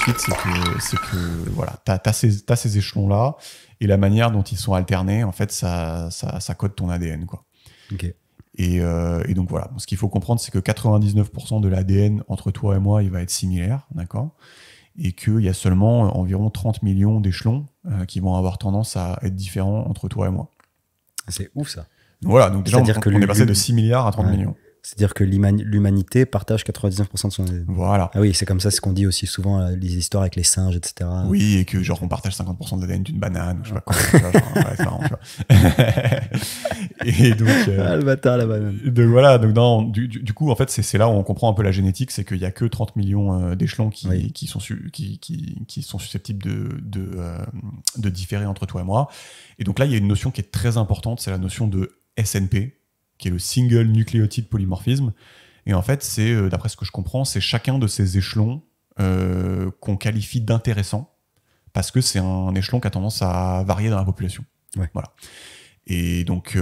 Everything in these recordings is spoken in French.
suite, c'est que voilà, t'as ces échelons-là, et la manière dont ils sont alternés, en fait, ça code ton ADN, quoi. Ok. Et donc voilà, ce qu'il faut comprendre, c'est que 99% de l'ADN entre toi et moi, il va être similaire, d'accord ? Et qu'il y a seulement environ 30 millions d'échelons qui vont avoir tendance à être différents entre toi et moi. C'est ouf, ça. Voilà, donc déjà, C'est-à-dire on est passé de 6 milliards à 30 Ouais. millions. C'est-à-dire que l'humanité partage 99% de son ADN. Voilà. Ah oui, c'est comme ça ce qu'on dit aussi souvent, les histoires avec les singes, etc. Oui, et que genre on partage 50% de l'ADN d'une banane, je sais pas quoi. Tu vois, genre, ouais, c'est marrant, tu vois. Et donc, Ah, le bâtard, la banane. donc voilà, donc non, du coup, en fait, c'est là où on comprend un peu la génétique, c'est qu'il y a que 30 millions d'échelons qui sont susceptibles de différer entre toi et moi. Et donc là, il y a une notion qui est très importante, c'est la notion de SNP, qui est le Single Nucleotide Polymorphism. Et en fait, c'est, d'après ce que je comprends, c'est chacun de ces échelons qu'on qualifie d'intéressant, parce que c'est un échelon qui a tendance à varier dans la population. Ouais. Voilà. Et donc,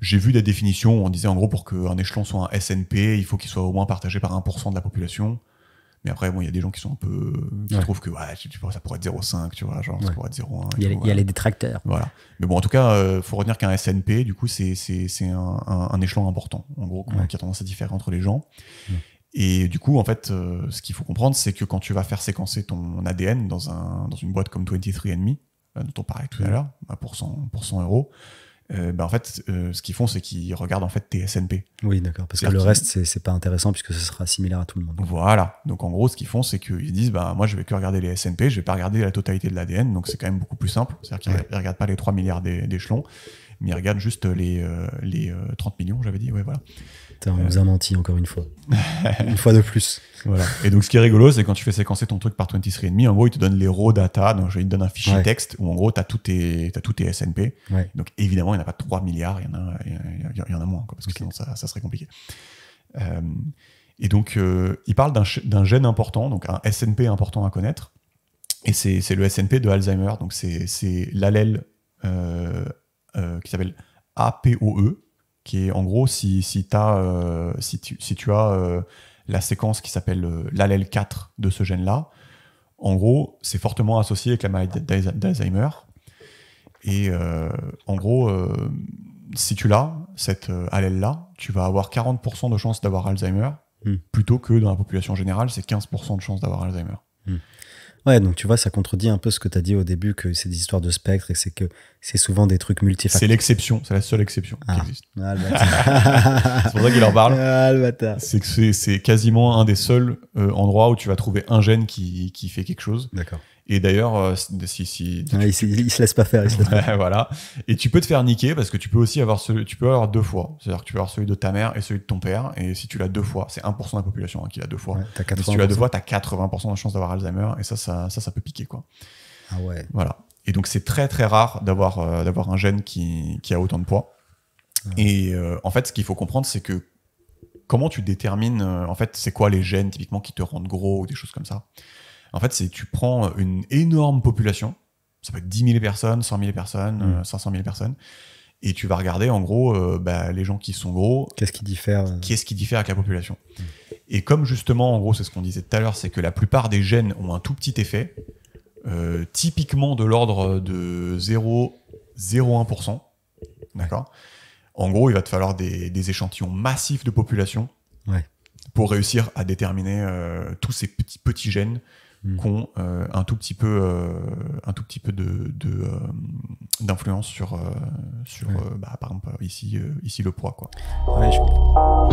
j'ai vu des définitions où on disait, en gros, pour qu'un échelon soit un SNP, il faut qu'il soit au moins partagé par 1% de la population. Mais après, bon, il y a des gens qui sont un peu... qui trouvent que ça pourrait être 0,5, tu vois, genre ça pourrait être 0,1. Il y a les détracteurs. Voilà. Mais bon, en tout cas, faut retenir qu'un SNP, du coup, c'est un échelon important, en gros, qui a tendance à différer entre les gens. Et du coup, en fait, ce qu'il faut comprendre, c'est que quand tu vas faire séquencer ton ADN dans une boîte comme 23andMe, dont on parlait tout à l'heure, pour 100 €, en fait, ce qu'ils font, c'est qu'ils regardent en fait tes SNP. Oui, d'accord. Parce que le reste, c'est pas intéressant puisque ce sera similaire à tout le monde. Voilà. Donc en gros, ce qu'ils font, c'est qu'ils disent, moi, je vais que regarder les SNP, je vais pas regarder la totalité de l'ADN. Donc c'est quand même beaucoup plus simple. C'est-à-dire qu'ils regardent pas les 3 milliards d'échelons, mais ils regardent juste les 30 millions, j'avais dit. Ouais, voilà. On nous a menti encore une fois. Une fois de plus. Voilà. Et donc, ce qui est rigolo, c'est quand tu fais séquencer ton truc par 23andMe, en gros, il te donne les raw data. Donc, il te donne un fichier texte où, en gros, tu as tous tes SNP. Ouais. Donc, évidemment, il n'y en a pas 3 milliards, il y en a moins, quoi, parce que sinon, ça serait compliqué. Et donc, il parle d'un gène important, donc un SNP important à connaître. Et c'est le SNP de Alzheimer. Donc, c'est l'allèle qui s'appelle APOE, qui est en gros, si tu as la séquence qui s'appelle l'allèle 4 de ce gène-là, en gros, c'est fortement associé avec la maladie d'Alzheimer. Et en gros, si tu l'as, cette allèle-là, tu vas avoir 40% de chances d'avoir Alzheimer, plutôt que dans la population générale, c'est 15% de chances d'avoir Alzheimer. Ouais, donc tu vois, ça contredit un peu ce que tu as dit au début, que c'est des histoires de spectre et que c'est souvent des trucs multifactoriels. C'est l'exception, c'est la seule exception qui existe. Ah, le bâtard. C'est pour ça qu'il en parle. Ah, le bâtard. C'est que c'est quasiment un des seuls endroits où tu vas trouver un gène qui fait quelque chose. D'accord. Et d'ailleurs, il se laisse pas faire. Voilà. Et tu peux te faire niquer parce que tu peux aussi avoir deux fois. C'est-à-dire que tu peux avoir celui de ta mère et celui de ton père. Et si tu l'as deux fois, c'est 1% de la population qui l'a deux fois. Ouais, si tu l'as deux fois, tu as 80% de chance d'avoir Alzheimer. Et ça peut piquer, quoi. Ah ouais. Voilà. Et donc, c'est très, très rare d'avoir un gène qui a autant de poids. Ouais. Et en fait, ce qu'il faut comprendre, c'est que comment tu détermines, en fait, c'est quoi les gènes typiquement qui te rendent gros ou des choses comme ça. En fait, c'est tu prends une énorme population, ça peut être 10 000 personnes, 100 000 personnes, 500 000 personnes, et tu vas regarder en gros les gens qui sont gros. Qu'est-ce qui diffère avec la population. Et comme justement, en gros, c'est ce qu'on disait tout à l'heure, c'est que la plupart des gènes ont un tout petit effet, typiquement de l'ordre de 0,01%. D'accord ? En gros, il va te falloir des échantillons massifs de population pour réussir à déterminer tous ces petits gènes qui ont un tout petit peu d'influence sur par exemple ici le poids, quoi. Ouais, je comprends.